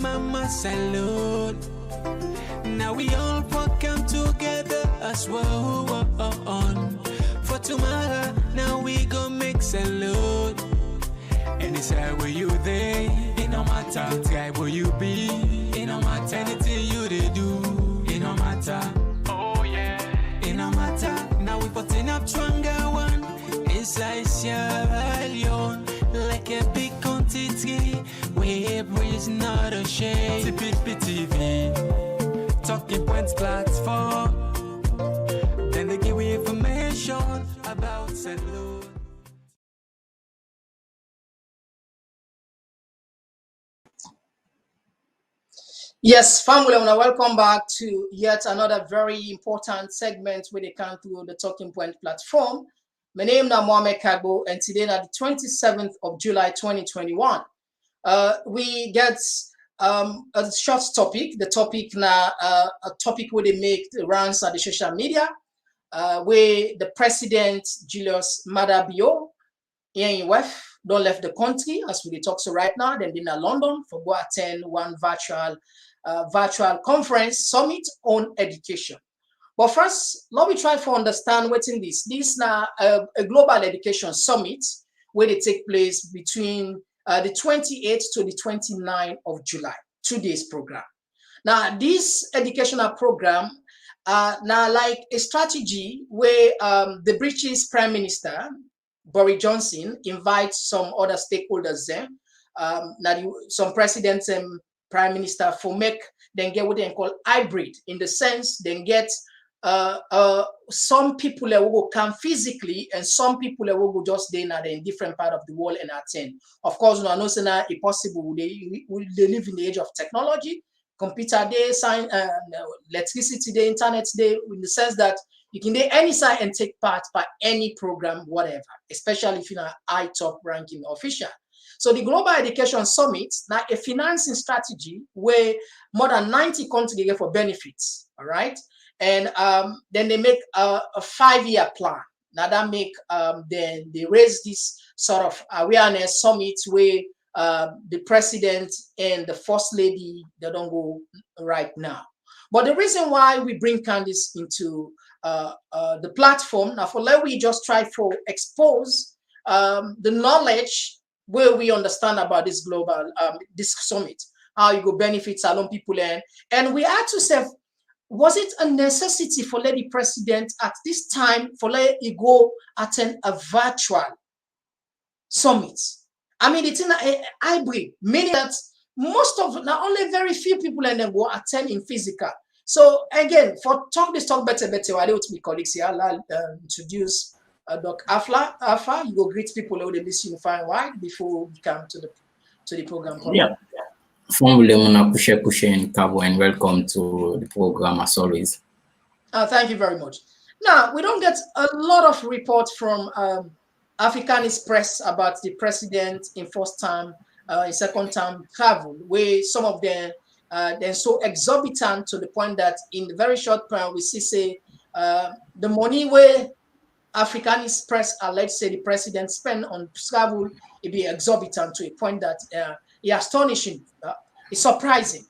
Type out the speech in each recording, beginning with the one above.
mama salute. Now we all come together as well. For tomorrow, now we go make salute. Anytime where you there, it no matter. Anytime where you be, it no matter. Anything you they do, it no matter. Oh yeah, it no matter. Now we putting up stronger one inside Sierra Leone, like a big quantity. Where breeze not a shame. TPP TV, talking points platform. Then they give you information about salute. Yes, family, and welcome back to yet another very important segment where they come through the Talking Point platform. My name is Mohamed Kagbo, and today, on the 27th of July, 2021, we get a short topic. The topic now, a topic where they make the rounds on the social media, where the president, Julius Maada Bio, don't left the country, as we talk so right now. Then in London for go attend one virtual conference summit on education. But first, let me try to understand what's in this. This is now a global education summit where they take place between the 28th to the 29th of July, 2 days program. Now, this educational program now like a strategy where the British Prime Minister, Boris Johnson, invites some other stakeholders there, some presidents and prime minister for make then get what they call hybrid, in the sense then get some people that will come physically and some people that will go just there in different part of the world and attend. Of course, no, no, it's not impossible. They live in the age of technology, computer day, science, electricity day, internet day, in the sense that you can do any side and take part by any program, whatever, especially if you're a high top ranking official. So the Global Education Summit, now a financing strategy where more than 90 countries get for benefits, all right? And then they make a 5-year plan. Now that make, then they raise this sort of awareness summit where the president and the first lady, they don't go right now. But the reason why we bring Candice into the platform, now for let we just try to expose the knowledge where we understand about this global, this summit, how you go benefit salon people and we had to say, was it a necessity for Lady President at this time for let you go attend a virtual summit? I mean, it's in a hybrid, meaning that most of, not only very few people and then go attend in physical. So again, for talk better, I don't be colleagues here. I'll introduce Dr. Alpha, you go greet people who they listen fine wide before we come to the program. Yeah. And welcome to the program as always. Thank you very much. Now, we don't get a lot of reports from Africanist press about the president in first time, in second time travel, where some of them they're so exorbitant to the point that in the very short term, we see the money where Africanist press, let's say the president spend on travel, it be exorbitant to a point that it's astonishing, it's surprising.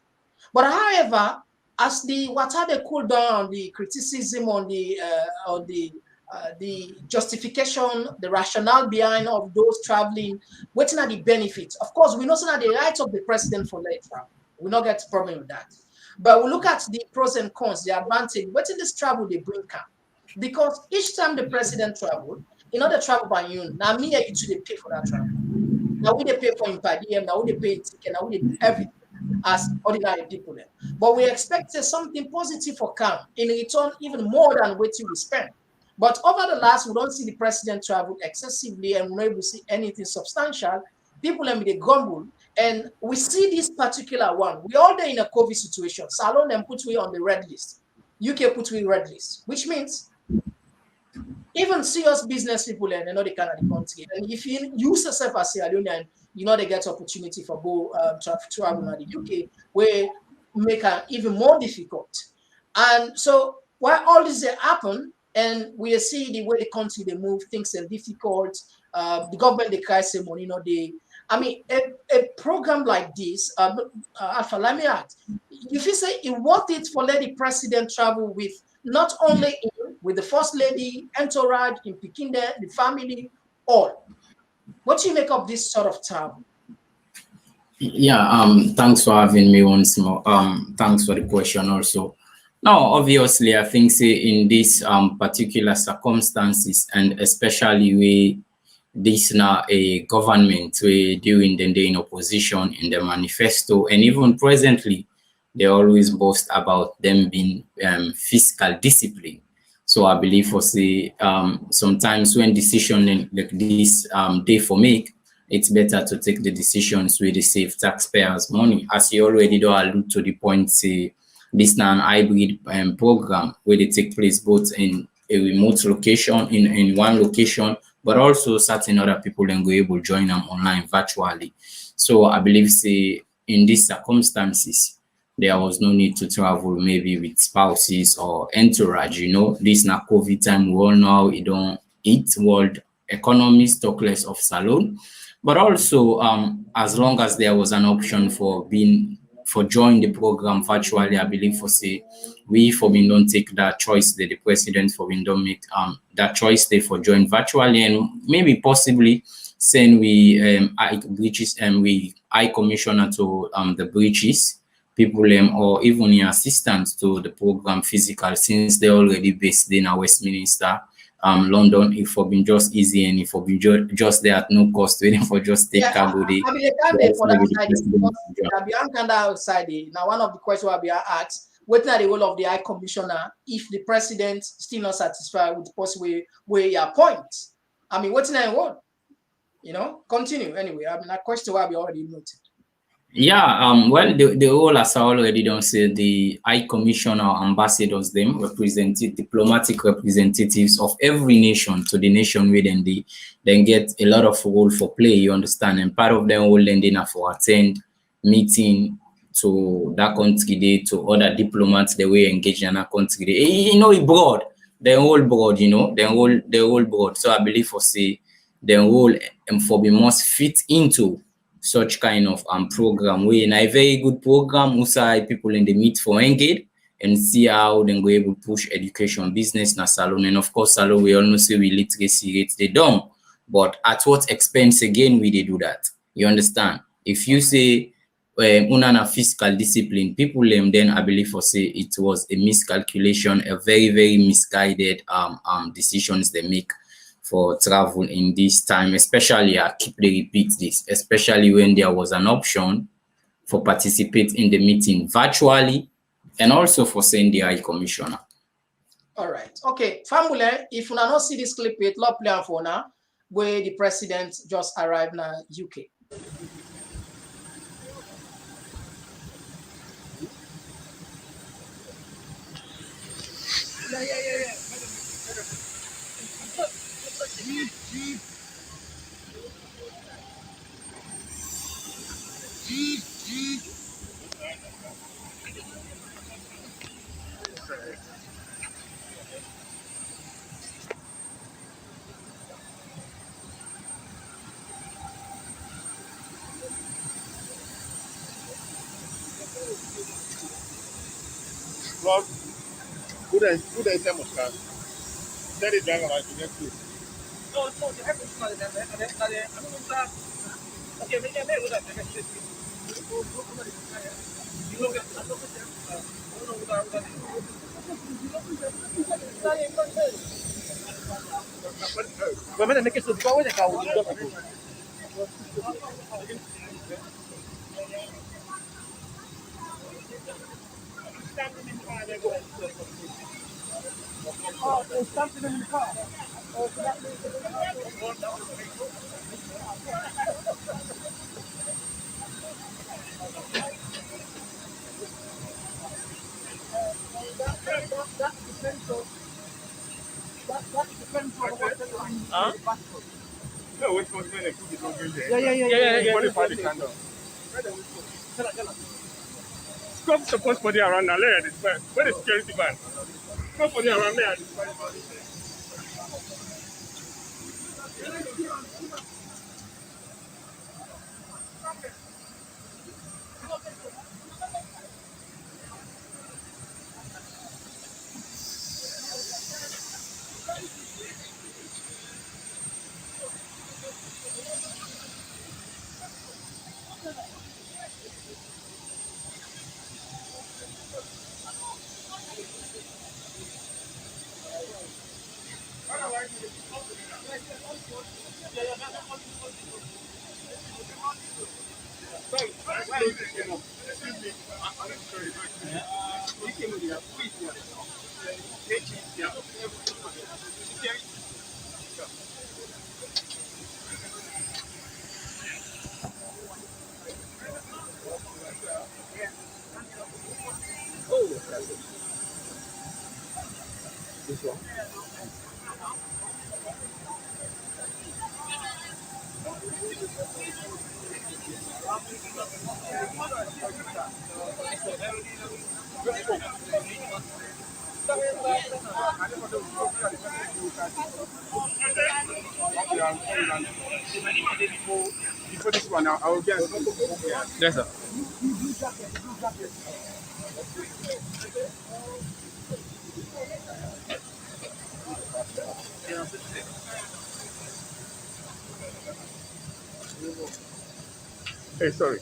But however, as the they cool down the criticism on the justification, the rationale behind of those traveling, waiting at the benefits. Of course, we know that the rights of the president for late travel. We not get a problem with that. But we look at the pros and cons, the advantage. What in this travel they bring come? Because each time the president travel, in order to travel by you, now me and you they pay for that travel. Now we they pay for him per diem, now we they pay ticket, now we they do everything as ordinary people. But we expect something positive for come in return, even more than what we spend. But over the last, we don't see the president travel excessively and we're not able to see anything substantial. People and they grumble. And we see this particular one. We all there in a COVID situation. Salon and put we on the red list. UK put we red list, which means even serious business people and they know they can the country. And if you use yourself as Sierra Leone, you know they get opportunity for go travel to the UK, where make it even more difficult. And so while all this happen, and we see the way the country they move, things are difficult. The government they cry say money, you know they. I mean, a program like this, Alpha, let me ask, if you say it worth it for let the president travel with not only him, with the first lady, entourage, in Peking there, the family, all. What do you make of this sort of travel? Yeah, thanks for having me once more. Thanks for the question also. Now, obviously, I think say in these particular circumstances, and especially we this now a government we doing then they in opposition in the manifesto, and even presently they always boast about them being fiscal discipline. So I believe for say sometimes when decision like this they for make, it's better to take the decisions where they save taxpayers money. As you already do allude to the point, say this now an hybrid program where they take place both in a remote location, in one location, but also certain other people then go able to join them online virtually. So I believe say in these circumstances, there was no need to travel maybe with spouses or entourage. You know, this now COVID time, we all know how it don't eat world economies, talk less of salon. But also, as long as there was an option for joining the program virtually, I believe for say we for me don't take that choice that the president for me don't make that choice they for join virtually, and maybe possibly send we I breaches and we I commissioner to the breaches people or even in assistance to the program physical, since they already based in Westminster, London. If for been just easy and if for been just there at no cost, waiting for just take cargo day. I mean, they can't be for that side because be outside. Now, one of the questions will be asked: what are the role of the High Commissioner if the president still not satisfied with the possible way he appoints? I mean, what's in that one? You know, continue anyway. I mean, that question will be already noted. Yeah, well, the role, as I already don't say, the High Commissioner ambassadors, them represented diplomatic representatives of every nation to the nation where they then get a lot of role for play, you understand, and part of them will then for attend meeting to that country day, to other diplomats they were engaged in that country day. You know, it broad, the whole broad, you know, the whole broad. So I believe for say the whole for be must fit into such kind of program. We in a very good program usai people in the meet for engage and see how they go able to push education business na salon. And of course salon we all know say we literacy rates they don't, but at what expense again we they do that? You understand? If you say unana fiscal discipline, people then I believe for say it was a miscalculation, a very misguided decisions they make for travel in this time, especially I keep the repeat this, especially when there was an option for participate in the meeting virtually and also for send the High Commissioner. All right. Okay. Family, if you not see this clip, it love play for now, where the president just arrived in UK. Yeah. Well, good and tell us, steady driver like to get through. No, the heck is not there. Okay, maybe I would have taken Oh, there's something in the car. Oh, so that means that depends on what no, which was when they put it over there. Yeah. What if I can do? Stop support for the around now. Let it display. Where the security van? Stop for the around there. Before this one, I will get. Yes, sir. Hey, sorry.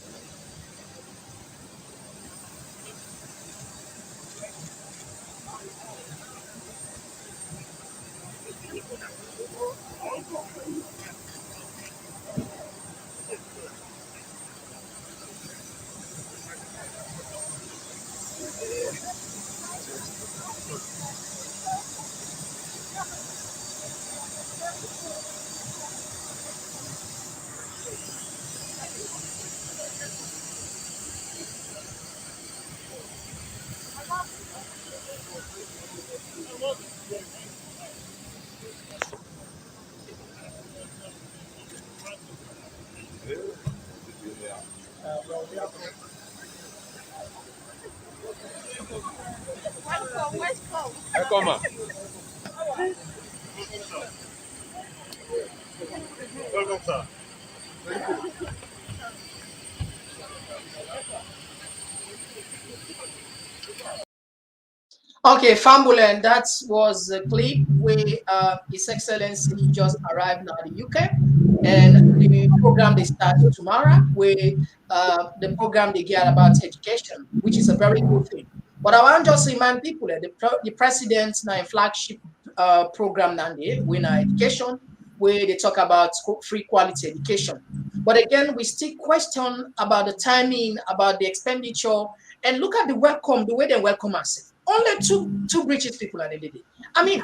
Welcome. Welcome, sir. Okay, Fambulen, that was a clip where His Excellency just arrived now in the UK, and the program they start tomorrow, where the program they get about education, which is a very good thing. But I want to just remind people that the president's now flagship program now, when education, where they talk about free quality education. But again, we still question about the timing, about the expenditure, and look at the welcome, the way they welcome us. Only two British people at the day. I mean,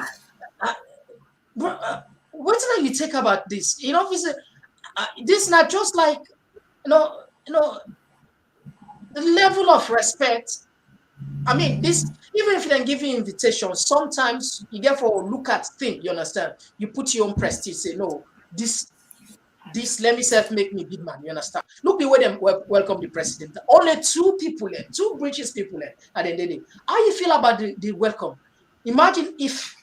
what do you think about this? You know, this is not just like the level of respect. I mean, this, even if they give you invitation, sometimes you therefore look at things. You understand? You put your own prestige. Say no, this let me make me big man. You understand? Look the way they welcome the president. Only two people there, two British people there at the end of the day. How you feel about the welcome? Imagine if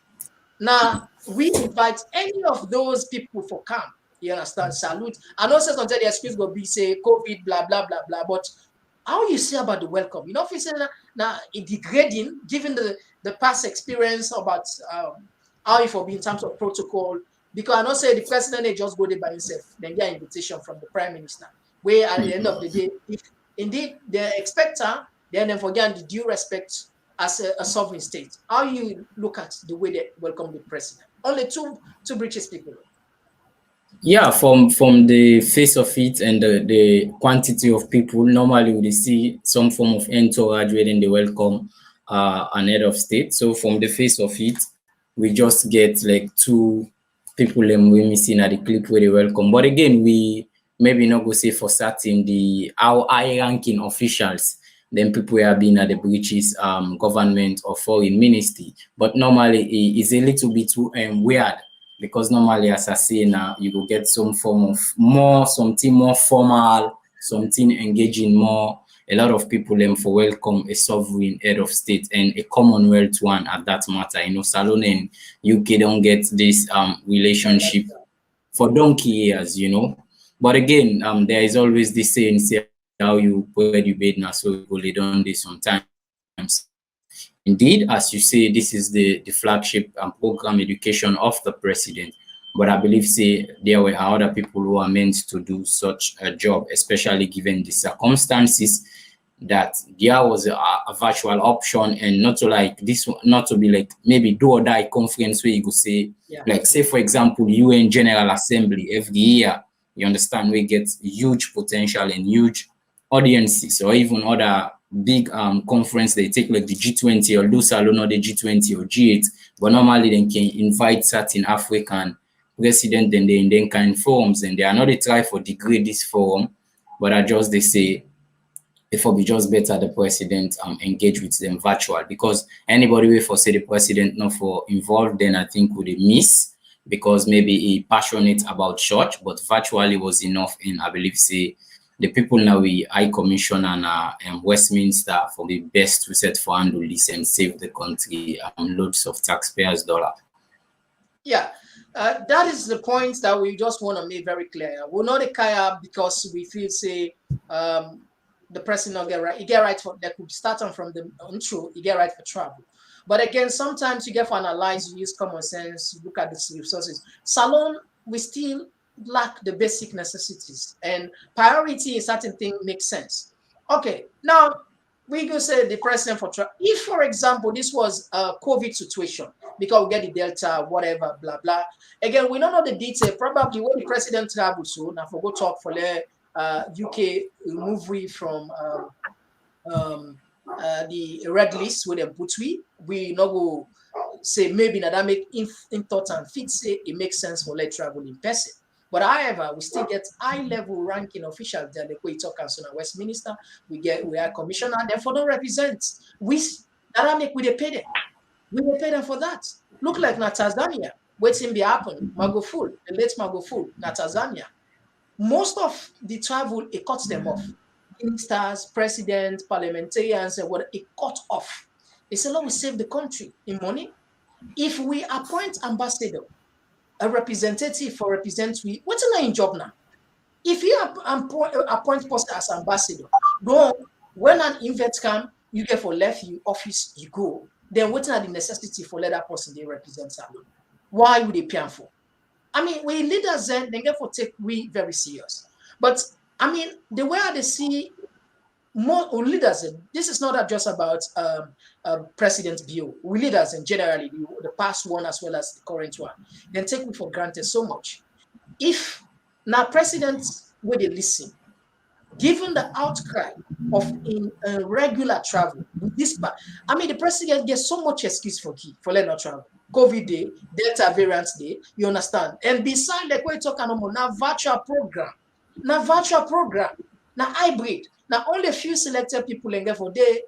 now we invite any of those people for camp. You understand? Salute. I know sometimes the excuse will be say COVID, blah blah blah blah. But how you say about the welcome? You know, if you say now degrading, given the past experience about how it will be in terms of protocol. Because I don't say the president they just go there by himself, then get an invitation from the prime minister. Where at the end of the day, if indeed they expect her, then forget the due respect as a sovereign state. How you look at the way they welcome the president? Only two British people. Yeah, from the face of it and the quantity of people, normally we see some form of entourage when they welcome an head of state. So from the face of it, we just get like two people we missing at the clip where they welcome. But again, we maybe not go say for certain our high ranking officials, then people who have been at the British government or foreign ministry. But normally it's a little bit weird, because normally, as I say now, you will get some form of something more formal, something engaging more. A lot of people for welcome a sovereign head of state, and a Commonwealth one at that matter. You know, Salone and UK don't get this relationship for donkey years, you know. But again, there is always this saying, say how you where you bid now, so you lay down this sometimes. Indeed, as you say, this is the flagship program education of the president. But I believe, say, there were other people who are meant to do such a job, especially given the circumstances that there was a virtual option, and not to like this, not to be like maybe do or die conference where you could say, like say for example, UN General Assembly every year. You understand, we get huge potential and huge audiences, or even other big conference they take, like the G20 or those alone or the G20 or G8, but normally they can invite certain African president and they in then kind forums, and they are not they try for degrade this forum, but are just they say it will be just better the president engage with them virtual, because anybody wait for say the president not for involved, then I think would miss, because maybe he passionate about church, but virtually was enough. In I believe say the people now we High Commission and Westminster for the best to set for handle this and save the country loads of taxpayers' dollar. Yeah, that is the point that we just want to make very clear. We're not a kaya because we feel say the president get right. You get right for that could start on from the intro. You get right for travel. But again, sometimes you get to analyze, you use common sense, you look at the resources. Salon, we still lack the basic necessities, and priority in certain things makes sense. Okay, now we go say the president for travel. If, for example, this was a COVID situation, because we get the Delta, whatever, blah, blah. Again, we don't know the detail. Probably when the president travels soon, I forgot talk for the UK movie from the red list with them put we not go say maybe that make in thought and fit say it makes sense for let travel in person. But however, we still get high level ranking officials there, like we talk as Westminster, we are commissioner, therefore don't represent. We that make we pay them. We pay them for that. Look like na Tanzania, waiting be happen, Magufuli, the late Magufuli, na Tanzania. Most of the travel, it cuts them off. Ministers, presidents, parliamentarians, and what it cut off. They say, "Lord, we save the country in money." If we appoint ambassador, a representative for represent we, what's in job now? If you appoint person as ambassador, go when an invite come, you get for left you office, you go. Then what's the necessity for let that person they represent them? Why would they pay for? I mean, we leaders then they get for take we very serious. But I mean, the way they see more leaders, this is not just about President Bill. We leaders in generally, the past one as well as the current one, then take it for granted so much. If now presidents will they listen, given the outcry of in regular travel with this part, I mean the president gets so much excuse for let not travel. COVID day, Delta variant day, you understand? And beside like we're talking about now virtual program, now hybrid. Now only a few selected people and therefore they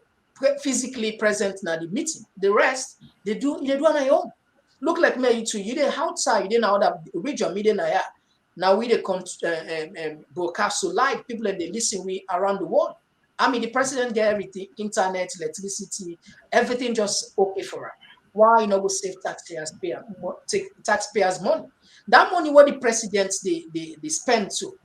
physically present now the meeting. The rest they do on their own. Look like me too. You did outside, you didn't know that region meeting now we they broadcast so live people and they listen we around the world. I mean the president get everything, internet, electricity, everything just okay for her. Why you know go save take taxpayers' money? That money what the presidents they spend too.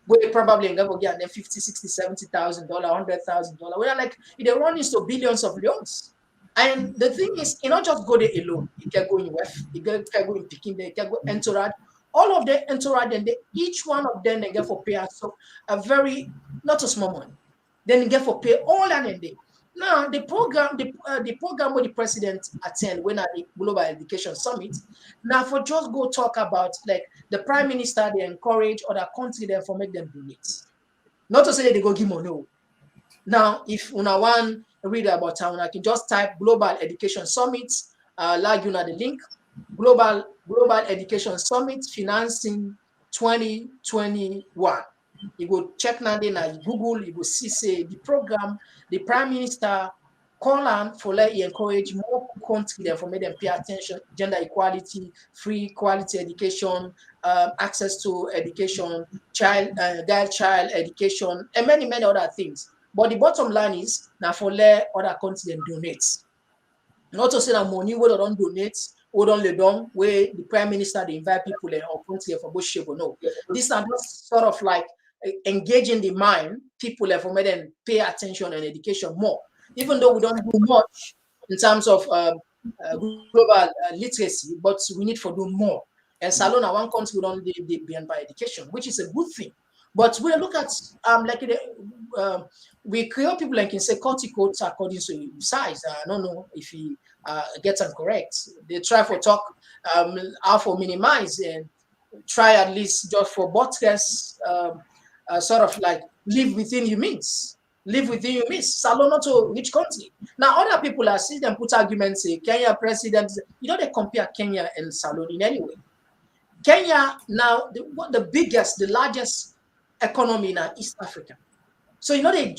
We probably never get them $50,000, $60,000, $70,000, $100,000. We're like they run into billions of loans. And the thing is, you not just go there alone. You can go in West, you can go in Peking, you can go Entourage. All of them Entourage, and each one of them they get for pay so a very not a small money. Then you get for pay all and day. Now the program where the president attend when at the Global Education Summit. Now for just go talk about like the prime minister they encourage other country them for make them donate. Not to say they go give money. Now if una want read about town, I can just type Global Education Summit, like you know the link, Global Education Summit Financing 2021. You go check now then Google, you go see say the program, the prime minister call on for let you encourage more country there for make them pay attention, gender equality, free quality education, access to education, child education, and many other things. But the bottom line is now for let other countries them donate. Not to say that money we don't donate, we don't let down where the prime minister they invite people in our country for bush shape or no. These are just sort of like engaging the mind, people for make them pay attention and education more. Even though we don't do much in terms of global literacy, but we need to do more. And Salona, one country we don't be behind by education, which is a good thing. But we look at we create people like can say codes according to size. I don't know if he gets them correct. They try for talk how for minimize and try at least just for buttress sort of like live within your means. live within your means. Salon not to which country. Now other people are see them put arguments say Kenya president. You know they compare Kenya and Salon in any way. Kenya now the biggest, the largest economy in East Africa. So you know they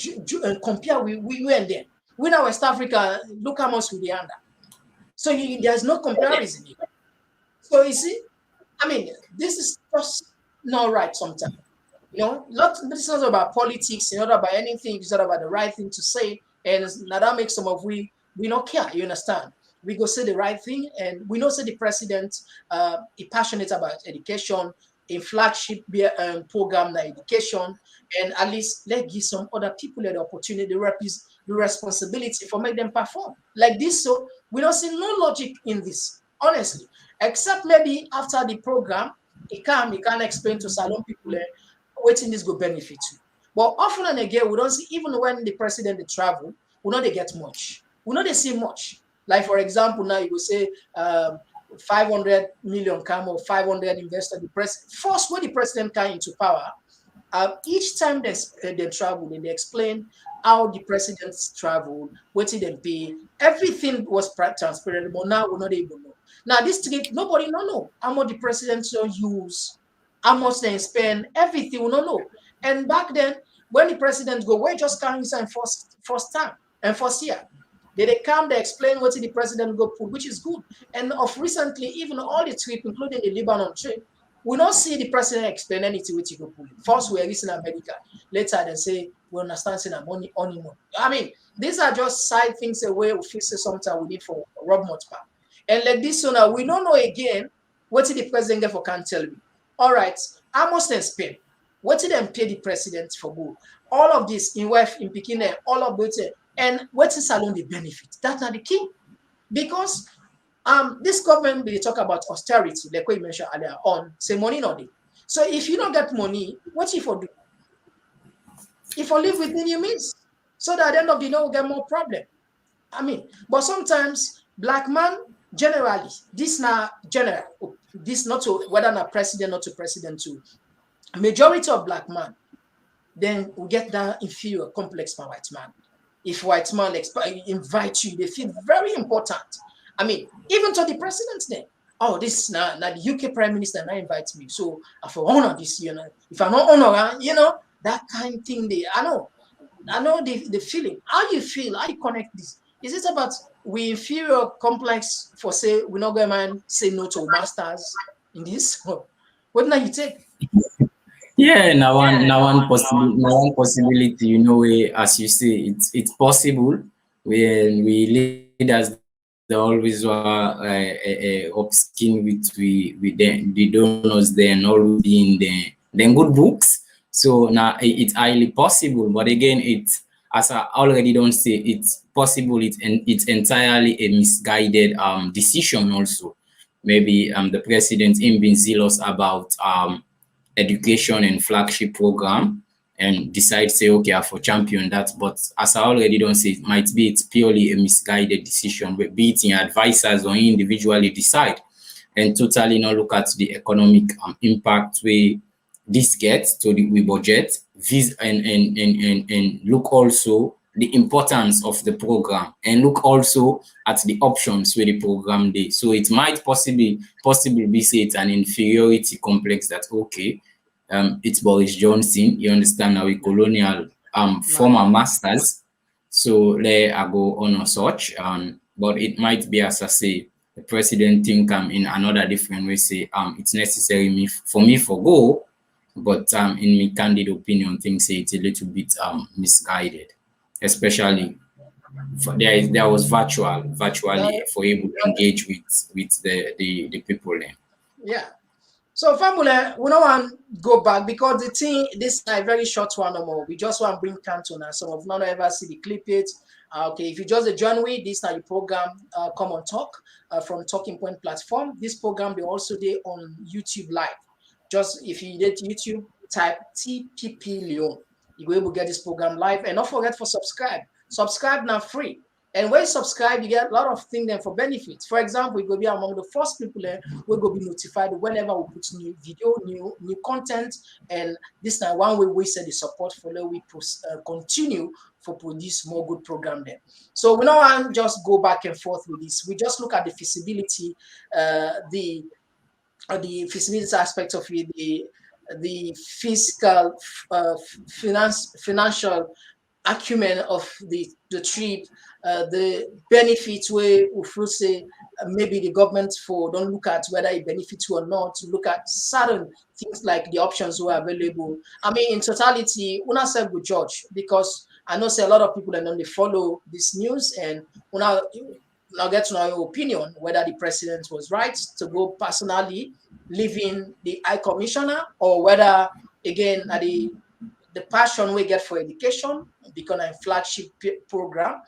compare we and them. We now West Africa look how much we under. So there's no comparison here. So you see, I mean, this is just not right sometimes. You know, this is not about politics, it's not about anything, it's not about the right thing to say. And now that makes some of we don't care, you understand? We go say the right thing, and we know say the president is passionate about education, a flagship program like education, and at least let's give some other people the opportunity, the responsibility for make them perform. Like this, so we don't see no logic in this, honestly. Except maybe after the program, he can explain to Salon people waiting this go benefit you. But often and again, we don't see, even when the president they travel, we know they get much. We know they see much. Like for example, now you will say 500 million come or 500 investor. First, when the president came into power, each time they travel, and they explain how the presidents travel, what did they pay, everything was transparent. But now we're not able to know. Now this trip, nobody know how much the president use, how much they spend, everything we don't know. And back then, when the president go, we just can't sign first time and first year. They come, they explain what the president go put, which is good. And of recently, even all the trip, including the Lebanon trip, we don't see the president explain anything which he go put. First, we're listening America. Later, they say, we understand saying money on. I mean, these are just side things away we feel sometimes we need for Rob Motpa. And like this one, now we don't know again what did the president get for can't tell me. All right, how much they spend? What did they pay the president for good? All of this in wife in Pekin, all of those, and what is alone the benefit? That's not the key. Because this government they talk about austerity, like we mentioned earlier on, say money not it. So if you don't get money, what if you do? If you live within your means, so that at the end of the day we'll get more problem. I mean, but sometimes black man generally, this not general, this not to whether not president, not to president too. Majority of black man, then we get that inferior complex by white man. If white man invite you, they feel very important. I mean, even to the president then. Oh, this now the UK Prime Minister now invites me. So I for honor this, you know. If I not honor, you know, that kind of thing there. I know the feeling. How you feel, how you connect this. Is it about we inferior complex for say we're not going to say no to masters in this? What now you take? Yeah, now one possibility, you know, as you say, it's possible when we leaders they always were upskin with the donors there and all in the good books. So now it's highly possible, but again, it's as I already don't say, it's possible. It's entirely a misguided decision. Also, maybe the president in being zealous about education and flagship program and decide say okay I for champion that, but as I already don't say, it might be it's purely a misguided decision, but be it in advisors or individually decide and totally not look at the economic impact we this gets to the we budget and look also the importance of the program and look also at the options where the program did. So it might possibly be say it's an inferiority complex that okay, it's Boris Johnson, you understand, now we colonial former masters, so let I go on or such, but it might be as I say, the president think in another different way, say it's necessary for me for go, but in my candid opinion, things say it's a little bit misguided, especially for, there was virtually for able to engage with the people there. Yeah. So family, we don't want to go back because the thing this is a very short one no more. We just want to bring Canton and some of none ever see the clip it. Okay, if you just join with this now, your program Komon-Tok from Talking Point platform. This program they also there on YouTube live. Just if you did YouTube, type TPP Leone. You will be able to get this program live, and don't forget for subscribe. Subscribe now free, And when you subscribe, you get a lot of things then for benefits. For example, we go be among the first people there, we go be notified whenever we put new video, new content. And this now one way we say the support follow, we continue for produce more good program there. So we don't want just go back and forth with this. We just look at the feasibility, the feasibility aspect of it, the fiscal, financial acumen of the trip, the benefits where we say maybe the government for don't look at whether it benefits you or not, to look at certain things like the options were available. I mean, in totality, una say good judge, because I know say a lot of people and then they follow this news, and una now get to know your opinion whether the president was right to go personally leaving the high commissioner, or whether again the passion we get for education become a flagship program,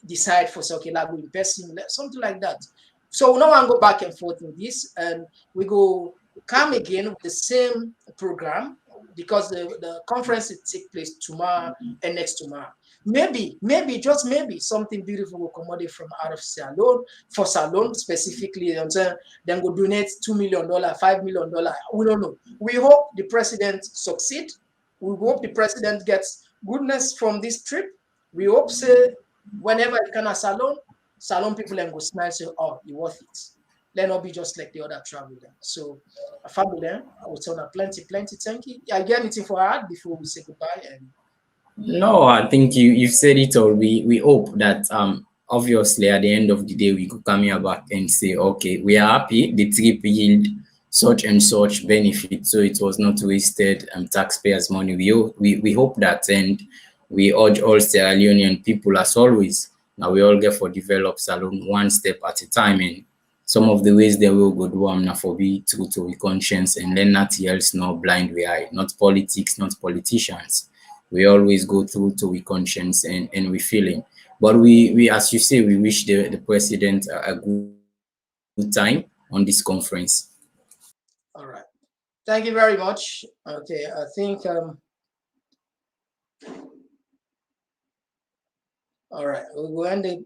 decide for okay, like we invest in something like that. So we don't want to go back and forth with this, and we go come again with the same program, because the conference will take place tomorrow and next tomorrow. Maybe, just maybe something beautiful will come out from out of Sierra Leone, for Salone specifically. Then go donate $2 million, $5 million. We don't know. We hope the president succeed. We hope the president gets goodness from this trip. We hope say whenever it can Salone people and go smile, say, oh, you worth it. Let not be just like the other travel then. So family, I will tell them plenty thank you. I get anything for her before we say goodbye. And No, I think you've said it all. We hope that obviously at the end of the day we could come here back and say, okay, we are happy the trip yield such and such benefit, so it was not wasted taxpayers' money. We hope that, and we urge all Sierra Leonean people, as always, now we all get for develop Salone one step at a time, and some of the ways they will go do now for be true to we conscience, and then nothing else, no blind we eye, not politics, not politicians. We always go through to we conscience and we feeling. But we as you say, we wish the president a good time on this conference. all right. Thank you very much. Okay, I think all right, we'll end it.